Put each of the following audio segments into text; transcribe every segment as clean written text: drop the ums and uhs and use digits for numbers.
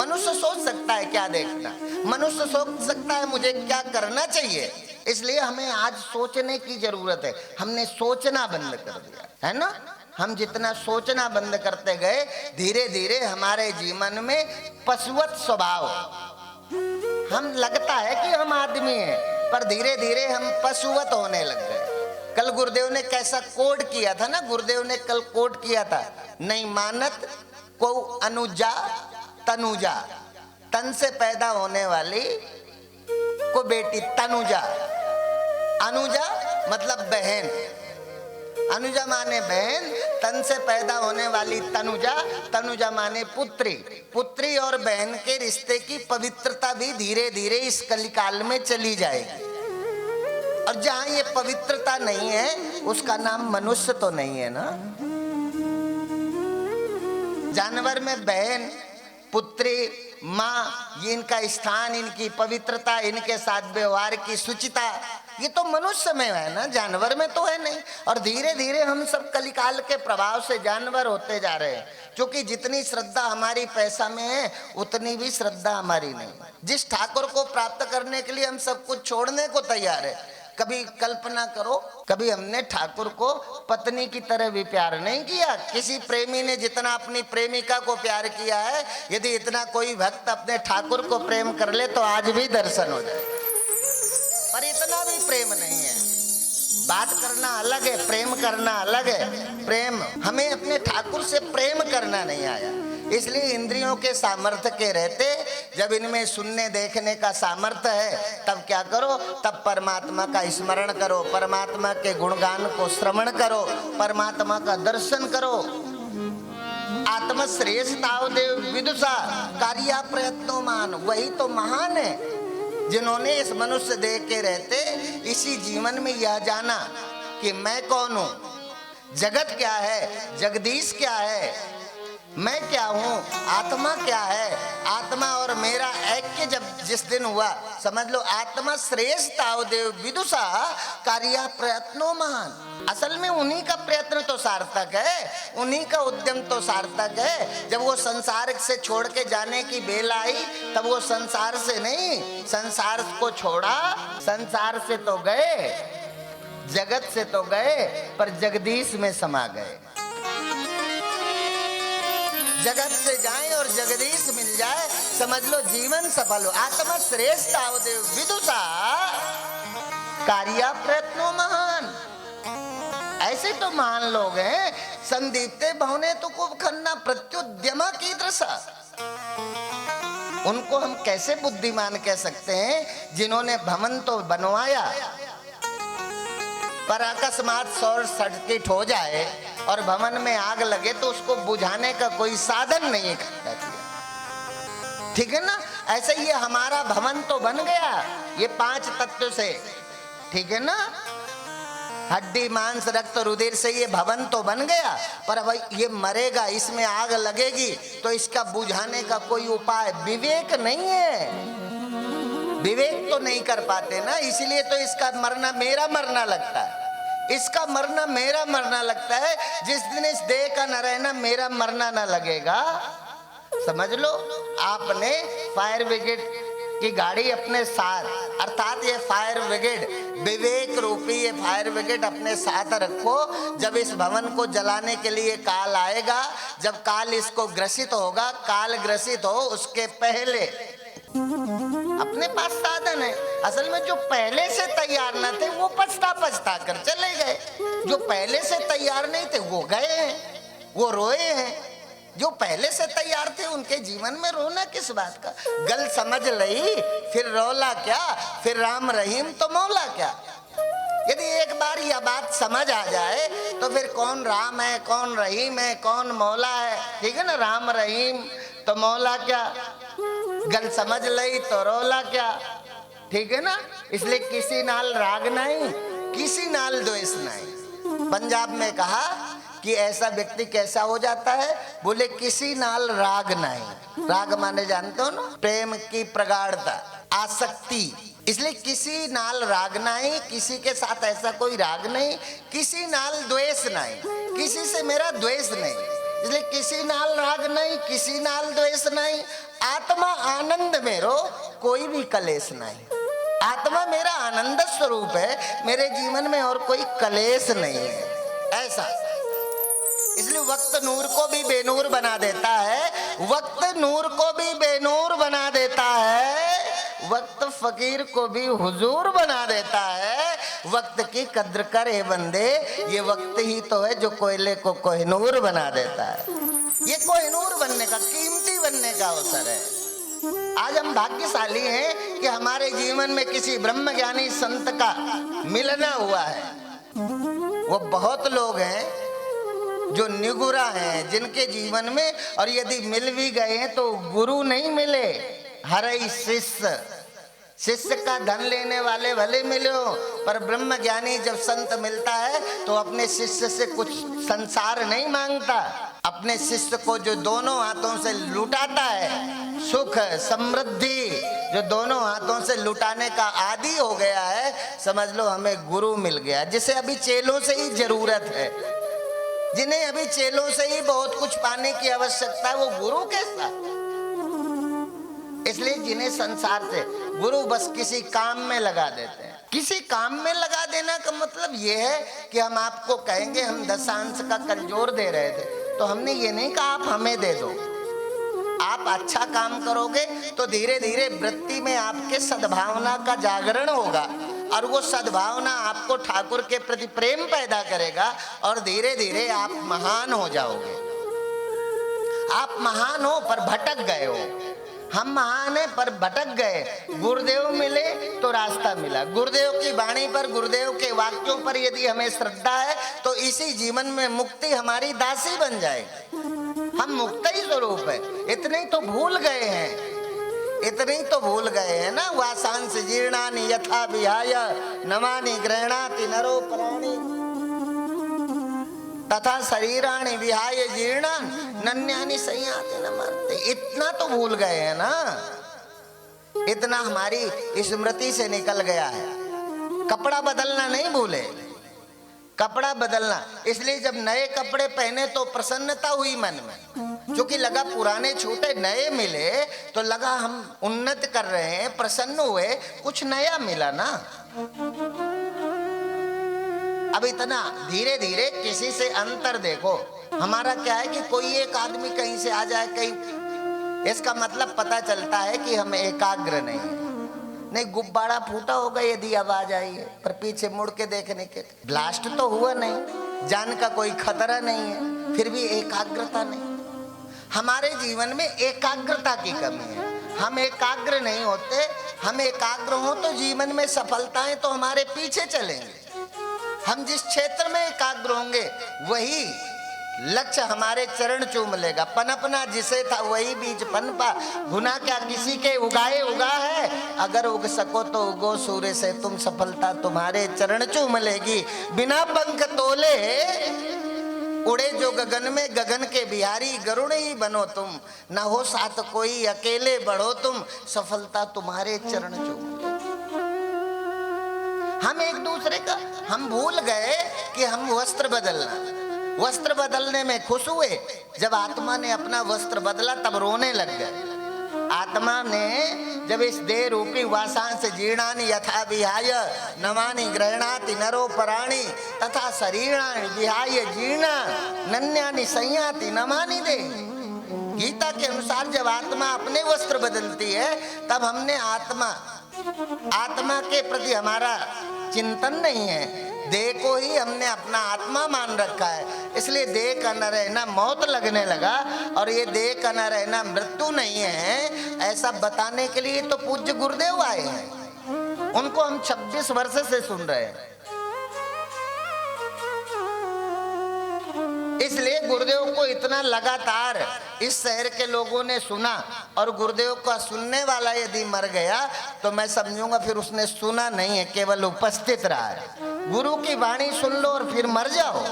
मनुष्य सोच सकता है क्या देखना, मनुष्य सोच सकता है मुझे क्या करना चाहिए। इसलिए हमें आज सोचने की जरूरत है। हमने सोचना बंद कर दिया है ना। हम जितना सोचना बंद करते गए, धीरे धीरे हमारे जीवन में पशुवत स्वभाव, हम लगता है कि हम आदमी हैं, पर धीरे धीरे हम पशुवत होने लग गए। कल गुरुदेव ने कैसा कोड किया था ना, गुरुदेव ने कल कोड किया था, नहीं मानत को अनुजा तनुजा, तन से पैदा होने वाली को बेटी तनुजा, अनुजा मतलब बहन, अनुजा माने बहन, तन से पैदा होने वाली तनुजा, तनुजा माने पुत्री। पुत्री और बहन के रिश्ते की पवित्रता भी धीरे धीरे इस कलिकाल में चली जाएगी। और जहां ये पवित्रता नहीं है उसका नाम मनुष्य तो नहीं है ना। जानवर में बहन, पुत्री, माँ, ये इनका स्थान, इनकी पवित्रता, इनके साथ व्यवहार की शुचिता, ये तो मनुष्य में है ना, जानवर में तो है नहीं। और धीरे धीरे हम सब कलिकाल के प्रभाव से जानवर होते जा रहे हैं, क्योंकि जितनी श्रद्धा हमारी पैसा में है उतनी भी श्रद्धा हमारी नहीं। जिस ठाकुर को प्राप्त करने के लिए हम सब कुछ छोड़ने को तैयार है, कभी कल्पना करो, कभी हमने ठाकुर को पत्नी की तरह भी प्यार नहीं किया। किसी प्रेमी ने जितना अपनी प्रेमिका को प्यार किया है, यदि इतना कोई भक्त अपने ठाकुर को प्रेम कर ले तो आज भी दर्शन हो जाए, पर इतना भी प्रेम नहीं है। बात करना अलग है, प्रेम करना अलग है। प्रेम, हमें अपने ठाकुर से प्रेम करना नहीं आया। इसलिए इंद्रियों के सामर्थ्य के रहते, जब इनमें सुनने देखने का सामर्थ्य है, तब क्या करो, तब परमात्मा का स्मरण करो, परमात्मा के गुणगान को श्रवण करो, परमात्मा का दर्शन करो। आत्मश्रेष्ठ देव विदुषा कार्या प्रयत्नो मान, वही तो महान है जिन्होंने इस मनुष्य देह के रहते इसी जीवन में यह जाना कि मैं कौन हूं, जगत क्या है, जगदीश क्या है, मैं क्या हूं, आत्मा क्या है। आत्मा और मेरा ऐक्य जब जिस दिन हुआ, समझ लो आत्मा श्रेष्ठ देव विदुषा कार्या प्रयत्नो महान। असल में उन्हीं का प्रयत्न तो सार्थक है, उन्हीं का उद्यम तो सार्थक है। जब वो संसार से छोड़ के जाने की बेला आई, तब वो संसार से नहीं, संसार को छोड़ा। संसार से तो गए, जगत से तो गए, पर जगदीश में समा गए। जगत से जाएं और जगदीश मिल जाए, समझ लो जीवन सफल हो। आत्मा श्रेष्ठ देव विदुषा कार्या प्रयत्नो महान। ऐसे तो महान लोग हैं, संदीप्ते बहुने तो कुब खन्ना प्रत्युद्यमा की दृशा। उनको हम कैसे बुद्धिमान कह सकते हैं जिन्होंने भवन तो बनवाया, पर अकस्मात शॉर्ट सर्किट हो जाए और भवन में आग लगे तो उसको बुझाने का कोई साधन नहीं इकट्ठा किया। ठीक है ना। ऐसे ये हमारा भवन तो बन गया, ये 5 तत्व से, ठीक है ना, हड्डी मांस रक्त रुधिर से ये भवन तो बन गया, पर भाई ये मरेगा, इसमें आग लगेगी, तो इसका बुझाने का कोई उपाय, विवेक नहीं है, विवेक तो नहीं कर पाते ना। इसलिए तो इसका मरना मेरा मरना लगता है, इसका मरना मेरा मरना लगता है। जिस दिन इस देह का न रहना मेरा मरना न लगेगा, समझ लो आपने फायर ब्रिगेड की गाड़ी अपने साथ, अर्थात ये फायर ब्रिगेड, विवेक रूपी ये फायर ब्रिगेड अपने साथ रखो। जब इस भवन को जलाने के लिए काल आएगा, जब काल इसको ग्रसित होगा, काल ग्रसित हो उसके पहले अपने पास साधन है। असल में जो पहले से तैयार न थे वो पछता पछता कर चले गए, जो पहले से तैयार नहीं थे वो गए हैं, वो रोए हैं। जो पहले से तैयार थे उनके जीवन में रोना किस बात का। गल समझ लई फिर रोला क्या, फिर राम रहीम तो मौला क्या। यदि एक बार यह बात समझ आ जाए तो फिर कौन राम है, कौन रहीम है, कौन मौला है, ठीक है ना। राम रहीम तो मौला क्या, गल समझ लई तो रोला क्या, ठीक है ना। इसलिए किसी नाल राग नहीं, किसी नाल द्वेष नहीं। पंजाब में कहा कि ऐसा व्यक्ति कैसा हो जाता है, बोले किसी नाल राग नहीं। राग माने जानते हो ना, प्रेम की प्रगाढ़ता, आसक्ति। इसलिए किसी नाल राग नहीं, किसी के साथ ऐसा कोई राग नहीं, किसी नाल द्वेष नहीं, किसी से मेरा द्वेष नहीं। इसलिए किसी नाल राग नहीं, किसी नाल द्वेष नहीं, आत्मा आनंद मेरो, कोई भी कलेश नहीं। आत्मा मेरा आनंद स्वरूप है, मेरे जीवन में और कोई कलेश नहीं है। ऐसा इसलिए वक्त नूर को भी बेनूर बना देता है, वक्त नूर को भी बेनूर बना देता है, वक्त फकीर को भी हुजूर बना देता है। वक्त की कद्र करे बंदे, ये वक्त ही तो है जो कोयले को कोहिनूर बना देता है। ये कोहिनूर बनने का, कीमती बनने का अवसर है। आज हम भाग्यशाली हैं कि हमारे जीवन में किसी ब्रह्मज्ञानी संत का मिलना हुआ है। वो बहुत लोग हैं जो निगुरा हैं, जिनके जीवन में, और यदि मिल भी गए हैं तो गुरु नहीं मिले, हरई शिष्य। शिष्य का धन लेने वाले भले मिले हो, पर ब्रह्म ज्ञानी जब संत मिलता है तो अपने शिष्य से कुछ संसार नहीं मांगता। अपने शिष्य को जो दोनों हाथों से लुटाता है, सुख समृद्धि जो दोनों हाथों से लुटाने का आदी हो गया है, समझ लो हमें गुरु मिल गया, जिसे अभी चेलों से ही जरूरत है। जिन्हें अभी चेलों से ही बहुत कुछ पाने की आवश्यकता है, वो गुरु कैसा। इसलिए जिन्हें संसार से, गुरु बस किसी काम में लगा देते हैं। किसी काम में लगा देना का मतलब यह है कि हम आपको कहेंगे हम दशांश का कंजोर दे रहे थे, तो हमने ये नहीं कहा आप हमें दे दो। आप अच्छा काम करोगे तो धीरे धीरे वृत्ति में आपके सद्भावना का जागरण होगा, और वो सद्भावना आपको ठाकुर के प्रति प्रेम पैदा करेगा, और धीरे धीरे आप महान हो जाओगे। आप महान हो पर भटक गए हो, हम महान हैं पर भटक गए। गुरुदेव मिले तो रास्ता मिला। गुरुदेव की वाणी पर, गुरुदेव के वाक्यों पर यदि हमें श्रद्धा है तो इसी जीवन में मुक्ति हमारी दासी बन जाएगी। हम मुक्त ही स्वरूप है, इतने ही तो भूल गए हैं, इतने ही तो भूल गए हैं ना। वासांस जीर्णानि यथा विहाय नमानि गृह्णाति नरो प्राणी तथा शरीराणि विहाय जीर्णान नन्यानि संयाति न मानते। इतना तो भूल गए हैं ना, इतना हमारी स्मृति से निकल गया है। कपड़ा बदलना नहीं भूले, कपड़ा बदलना। इसलिए जब नए कपड़े पहने तो प्रसन्नता हुई मन में, क्योंकि लगा पुराने छूटे नए मिले तो लगा हम उन्नत कर रहे हैं, प्रसन्न हुए, कुछ नया मिला ना। अब इतना धीरे धीरे किसी से अंतर देखो। हमारा क्या है कि कोई एक आदमी कहीं से आ जाए कहीं, इसका मतलब पता चलता है कि हम एकाग्र नहीं है। नहीं, गुब्बारा फूटा होगा यदि आवाज आई है, पर पीछे मुड़ के देखने के, ब्लास्ट तो हुआ नहीं, जान का कोई खतरा नहीं है, फिर भी एकाग्रता नहीं। हमारे जीवन में एकाग्रता की कमी है, हम एकाग्र नहीं होते। हम एकाग्र हो तो जीवन में सफलताएं तो हमारे पीछे चलेंगे। हम जिस क्षेत्र में एकाग्र होंगे वही लक्ष्य हमारे चरण चूम लेगा। पनपना जिसे था वही बीज पनपा, गुना क्या किसी के उगाए उगा है। अगर उग सको तो उगो सूर्य से, तुम सफलता तुम्हारे चरण चूम लेगी। बिना पंख तोले उड़े जो गगन में, गगन के बिहारी गरुड़ ही बनो तुम। ना हो साथ कोई अकेले बढ़ो तुम, सफलता तुम्हारे चरण चूम। हम एक दूसरे का, हम भूल गए कि हम वस्त्र बदलना, वस्त्र बदलने में खुश हुए। जब आत्मा ने अपना वस्त्र बदला तब रोने लग गए। आत्मा ने जब इस देह रूपी वासांस जीर्णानि यथा विहाय नमानि गृह्णाति नरो प्राणी तथा शरीराणि विहाय जीर्णा नन्यानि संयाति नमानि दे। गीता के अनुसार जब आत्मा अपने वस्त्र बदलती है तब हमने आत्मा के प्रति हमारा चिंतन नहीं है, देह को ही हमने अपना आत्मा मान रखा है। इसलिए देह का न रहना मौत लगने लगा, और ये देह का न रहना मृत्यु नहीं है। ऐसा बताने के लिए तो पूज्य गुरुदेव आए हैं, उनको हम 26 वर्ष से सुन रहे हैं। इसलिए गुरुदेव को इतना लगातार इस शहर के लोगों ने सुना, और गुरुदेव का सुनने वाला यदि मर गया तो मैं समझूंगा फिर उसने सुना नहीं है, केवल उपस्थित रहा है। गुरु की वाणी सुन लो और फिर मर जाओ।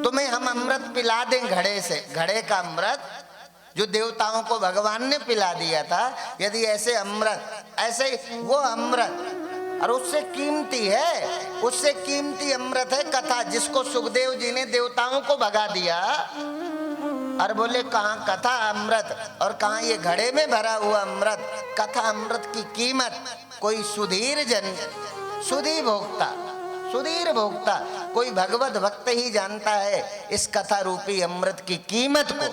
तुम्हें हम अमृत पिला दें घड़े से, घड़े का अमृत जो देवताओं को भगवान ने पिला दिया था। यदि ऐसे अमृत, ऐसे वो अमृत और उससे कीमती है, उससे कीमती अमृत है कथा, जिसको सुखदेव जी ने देवताओं को भगा दिया और बोले कहाँ कथा अमृत और कहाँ ये घड़े में भरा हुआ अमृत। कथा अमृत की कीमत कोई सुधीर जन, सुधीर भोक्ता, सुधीर भोक्ता, कोई भगवत भक्त ही जानता है इस कथा रूपी अमृत की कीमत को।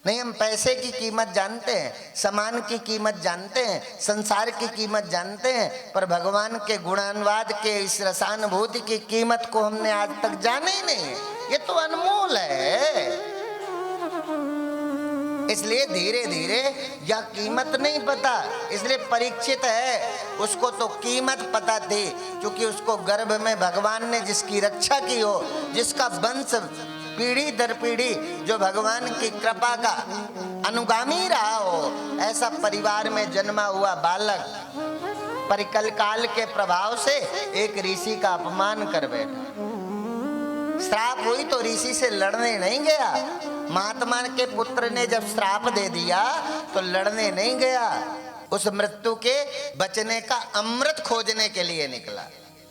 नहीं, हम पैसे की कीमत जानते हैं, सामान की कीमत जानते हैं, संसार की कीमत जानते हैं, पर भगवान के गुणानुवाद के इस रसानुभूति की कीमत को हमने आज तक जाना ही नहीं है। ये तो अनमोल है। इसलिए धीरे धीरे यह कीमत नहीं पता, इसलिए परीक्षित है, उसको तो कीमत पता थी, क्योंकि उसको गर्भ में भगवान ने जिसकी रक्षा की हो, जिसका वंश पीढ़ी दर पीढ़ी जो भगवान की कृपा का अनुगामी रहा हो, ऐसा परिवार में जन्मा हुआ बालक परिकल काल के प्रभाव से एक ऋषि का अपमान कर बैठा। श्राप हुई तो ऋषि से लड़ने नहीं गया। महात्मा के पुत्र ने जब श्राप दे दिया तो लड़ने नहीं गया, उस मृत्यु के बचने का अमृत खोजने के लिए निकला।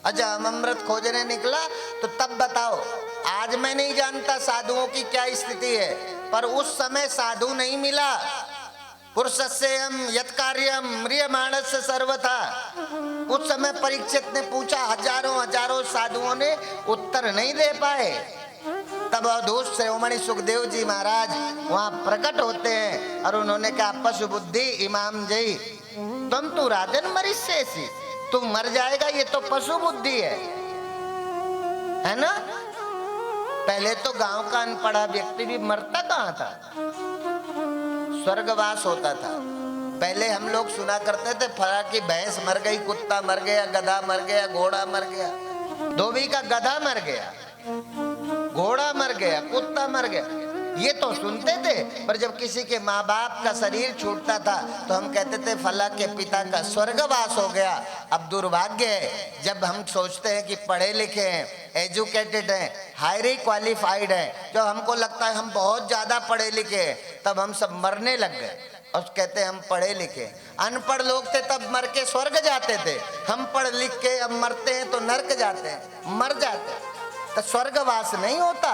अच्छा, अमृत खोजने निकला तो तब बताओ, आज मैं नहीं जानता साधुओं की क्या स्थिति है, पर उस समय साधु नहीं मिला। पुरुषस्यम यत् कार्यम म्रियमाणस्य सर्वथा, उस समय परीक्षित ने पूछा, हजारों हजारों साधुओं ने उत्तर नहीं दे पाए। तब अवधूत शिरोमणि सुखदेव जी महाराज वहां प्रकट होते हैं और उन्होंने कहा, पशु बुद्धि इमाम जय तुम तो राजन मरिष्यसि, तू मर जाएगा, ये तो पशु बुद्धि है ना। पहले तो गांव का अनपढ़ा व्यक्ति भी मरता कहाँ था, स्वर्गवास होता था। पहले हम लोग सुना करते थे, फला की भैंस मर गई, कुत्ता मर गया, गधा मर गया, घोड़ा मर गया। धोबी का गधा मर गया, घोड़ा मर गया, कुत्ता मर गया, ये तो सुनते थे। पर जब किसी के माँ बाप का शरीर छूटता था तो हम कहते थे फला के पिता का स्वर्गवास हो गया। अब दुर्भाग्य है, जब हम सोचते हैं कि पढ़े लिखे हैं, एजुकेटेड हैं, हाईली क्वालिफाइड हैं, जब हमको लगता है हम बहुत ज्यादा पढ़े लिखे हैं, तब हम सब मरने लग गए और कहते हैं हम पढ़े लिखे। अनपढ़ लोग थे तब मर के स्वर्ग जाते थे, हम पढ़ लिख के अब मरते हैं तो नरक जाते हैं, मर जाते हैं, तो स्वर्गवास नहीं होता।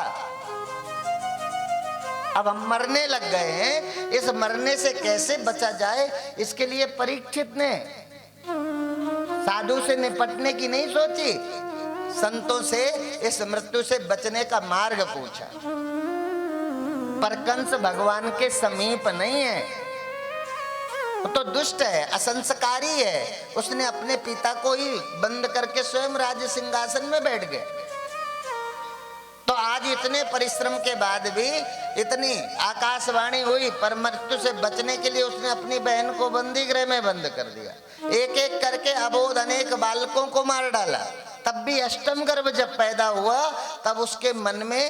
अब हम मरने लग गए हैं, इस मरने से कैसे बचा जाए, इसके लिए परीक्षित ने साधु से निपटने की नहीं सोची, संतों से इस मृत्यु से बचने का मार्ग पूछा। पर कंस भगवान के समीप नहीं है, वो तो दुष्ट है, असंस्कारी है, उसने अपने पिता को ही बंद करके स्वयं राज्य सिंहासन में बैठ गए। तो आज इतने परिश्रम के बाद भी इतनी आकाशवाणी हुई, पर मृत्यु से बचने के लिए उसने अपनी बहन को बंदी गृह में बंद कर दिया, एक एक करके अबोध अनेक बालकों को मार डाला। तब भी अष्टम गर्भ जब पैदा हुआ तब उसके मन में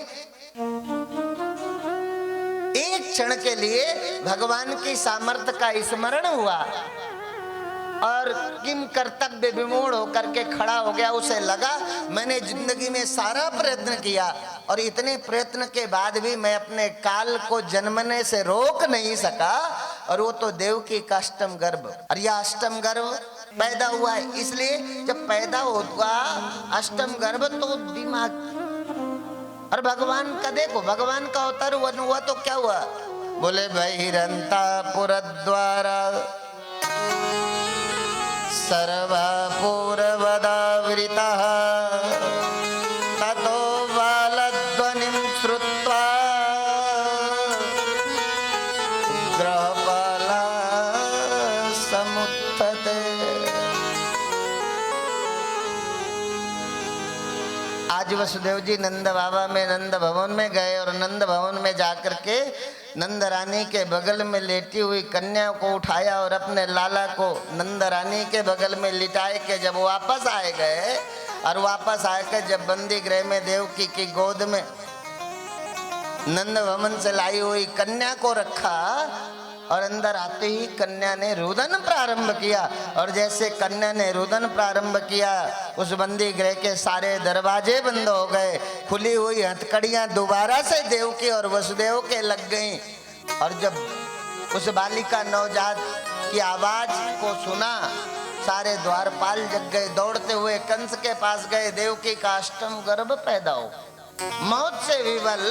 एक क्षण के लिए भगवान की सामर्थ्य का स्मरण हुआ और किम कर्तव्य विमूढ़ होकर के खड़ा हो गया। उसे लगा मैंने जिंदगी में सारा प्रयत्न किया और इतने प्रयत्न के बाद भी मैं अपने काल को जन्मने से रोक नहीं सका, और वो तो देवकी का अष्टम गर्भ, और यह अष्टम गर्भ पैदा हुआ है। इसलिए जब पैदा हुआ अष्टम गर्भ तो दिमाग, और भगवान का देखो, भगवान का अवतार हुआ तो क्या हुआ, बोले बहिरंता पुरद्वारा सर्वपूर्वदावृतः ततो बालध्वनिं श्रुत्वा गृहपाला समुत्थते। आज वसुदेव जी नंद बाबा में नंद भवन में गए और नंद भवन में जाकर के नंद रानी के बगल में लेटी हुई कन्या को उठाया और अपने लाला को नंद रानी के बगल में लिटाए के जब वापस आए गए, और वापस आकर जब बंदी गृह में देवकी की गोद में नंद भवन से लाई हुई कन्या को रखा, और अंदर आते ही कन्या ने रुदन प्रारंभ किया, और जैसे कन्या ने रुदन प्रारंभ किया उस बंदी गृह के सारे दरवाजे बंद हो गए, खुली हुई हथकड़ियां दोबारा से देवकी और वसुदेव के लग गईं। और जब उस बालिका नवजात की आवाज को सुना सारे द्वारपाल जग गए, दौड़ते हुए कंस के पास गए, देवकी का अष्टम गर्भ पैदा हो। मौत से विवल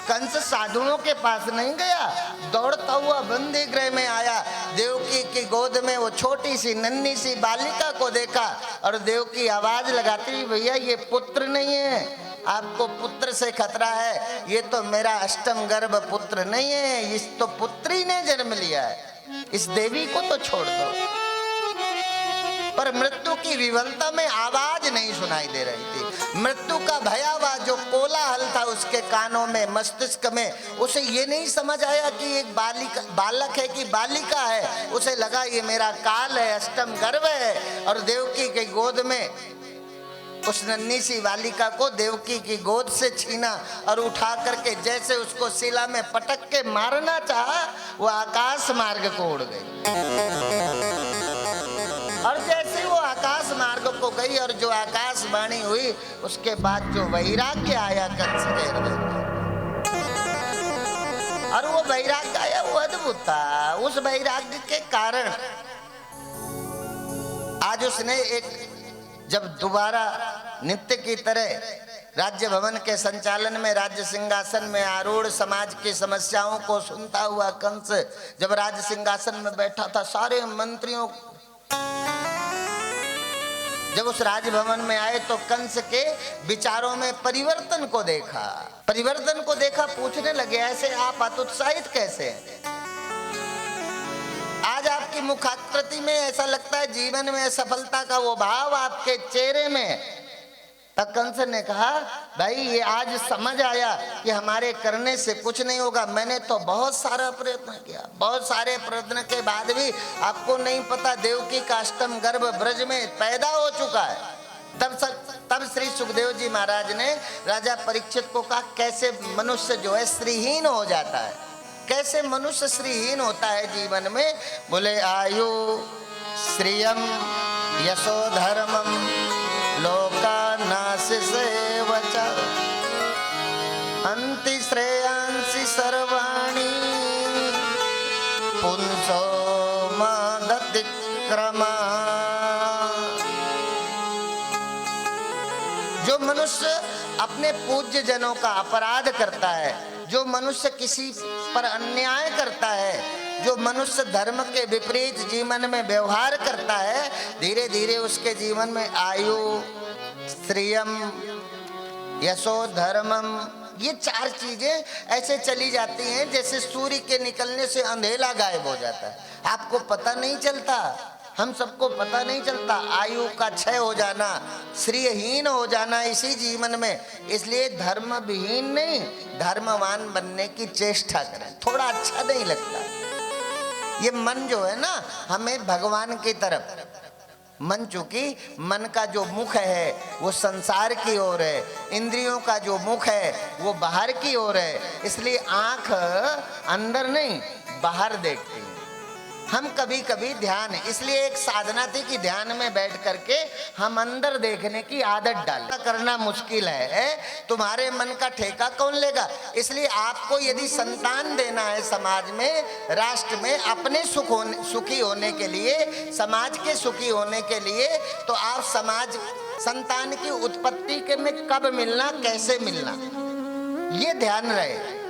कंस साधुओं के पास नहीं गया, दौड़ता हुआ बंदी गृह में आया। देवकी की गोद में वो छोटी सी नन्ही सी बालिका को देखा और देवकी आवाज लगाती, भैया ये पुत्र नहीं है, आपको पुत्र से खतरा है, ये तो मेरा अष्टम गर्भ पुत्र नहीं है, इस तो पुत्री ने जन्म लिया है, इस देवी को तो छोड़ दो। पर मृत्यु की विवलता में आवाज नहीं सुनाई दे रही थी। मृत्यु का भयावह जो कोलाहल था उसके कानों में, मस्तिष्क में, उसे ये नहीं समझ आया कि एक बालक है कि बालिका है। उसे लगा ये मेरा काल है, अष्टम गर्भ है। और देवकी के गोद में उस नन्ही सी बालिका को देवकी की गोद से छीना और उठा करके जैसे उसको शिला में पटक के मारना चाहा, वो आकाश मार्ग को उड़ गई। और जैसे वो आकाश मार्ग को गई और जो आकाशवाणी हुई, उसके बाद जो वैराग्य आया कंस के हृदय में, और वो वैराग्य आया वो अद्भुत था। उस वैराग्य के कारण आज उसने एक जब दोबारा नित्य की तरह राज्य भवन के संचालन में राज्य सिंहासन में आरूढ़ समाज की समस्याओं को सुनता हुआ कंस जब राज्य सिंहासन में बैठा था, सारे मंत्रियों जब उस राजभवन में आए तो कंस के विचारों में परिवर्तन को देखा, पूछने लगे ऐसे आप अत्युत्साहित कैसे हैं? आज आपकी मुखाकृति में ऐसा लगता है जीवन में सफलता का वो भाव आपके चेहरे में। तब कंस ने कहा, भाई ये आज समझ आया कि हमारे करने से कुछ नहीं होगा। मैंने तो बहुत सारा प्रयत्न किया, बहुत सारे प्रयत्न के बाद भी आपको नहीं पता देवकी का अष्टम गर्भ ब्रज में पैदा हो चुका है। तब श्री सुखदेव जी महाराज ने राजा परीक्षित को कहा, कैसे मनुष्य जो है श्रीहीन हो जाता है, कैसे मनुष्य श्रीहीन होता है जीवन में। बोले आयु श्रियम यशो धर्मम लोका नाशिसेवच अंति श्रेयांसि सर्वाणि पुंसो मदतिक्रमा। जो मनुष्य अपने पूज्य जनों का अपराध करता है, जो मनुष्य किसी पर अन्याय करता है, जो मनुष्य धर्म के विपरीत जीवन में व्यवहार करता है, धीरे धीरे उसके जीवन में आयु श्रियम यशो धर्मम, ये चार चीजें ऐसे चली जाती हैं जैसे सूर्य के निकलने से अंधेरा गायब हो जाता है। आपको पता नहीं चलता, हम सबको पता नहीं चलता आयु का क्षय हो जाना, श्रीहीन हो जाना इसी जीवन में। इसलिए धर्म विहीन नहीं, धर्मवान बनने की चेष्टा करें। थोड़ा अच्छा नहीं लगता ये मन जो है ना, हमें भगवान की तरफ, मन चूंकि मन का जो मुख है वो संसार की ओर है, इंद्रियों का जो मुख है वो बाहर की ओर है, इसलिए आंख अंदर नहीं बाहर देखती है। हम कभी कभी ध्यान, इसलिए एक साधना थी कि ध्यान में बैठ करके हम अंदर देखने की आदत डालें। करना मुश्किल है, तुम्हारे मन का ठेका कौन लेगा? इसलिए आपको यदि संतान देना है समाज में, राष्ट्र में, अपने सुखी होने के लिए, समाज के सुखी होने के लिए, तो आप समाज संतान की उत्पत्ति के में कब मिलना, कैसे मिलना, ये ध्यान रहे।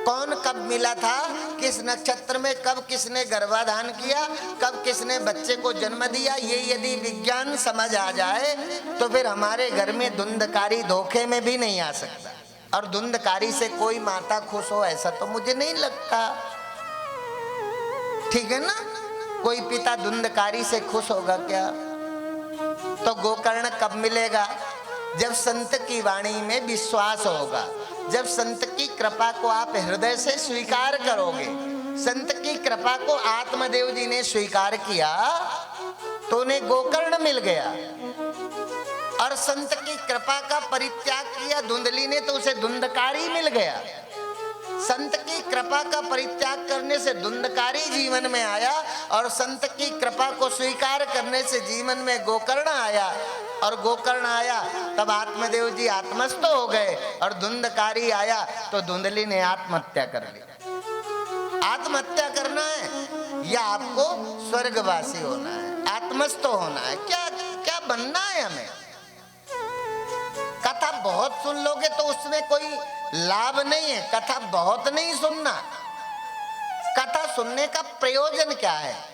कौन कब मिला था, किस नक्षत्र में कब किसने गर्भाधान किया, कब किसने बच्चे को जन्म दिया, ये यदि विज्ञान समझ आ जाए तो फिर हमारे घर में धुंधकारी धोखे में भी नहीं आ सकता। और धुंधकारी से कोई माता खुश हो ऐसा तो मुझे नहीं लगता, ठीक है ना? कोई पिता धुंधकारी से खुश होगा क्या? तो गोकर्ण कब मिलेगा? जब संत की वाणी में विश्वास होगा, जब संत की कृपा को आप हृदय से स्वीकार करोगे। संत की कृपा को आत्मदेव जी ने स्वीकार किया तो उन्हें गोकर्ण मिल गया, और संत की कृपा का परित्याग किया धुंधली ने तो उसे धुंधकारी मिल गया। संत की कृपा का परित्याग करने से धुंधकारी जीवन में आया, और संत की कृपा को स्वीकार करने से जीवन में गोकर्ण आया, और गोकर्ण आया तब आत्मदेव जी आत्मस्थ हो गए, और धुंधकारी आया तो धुंधली ने आत्महत्या कर ली। आत्महत्या करना है या आपको स्वर्गवासी होना है? आत्मस्थ होना है। क्या क्या बनना है हमें? कथा बहुत सुन लोगे तो उसमें कोई लाभ नहीं है। कथा बहुत नहीं सुनना। कथा सुनने का प्रयोजन क्या है?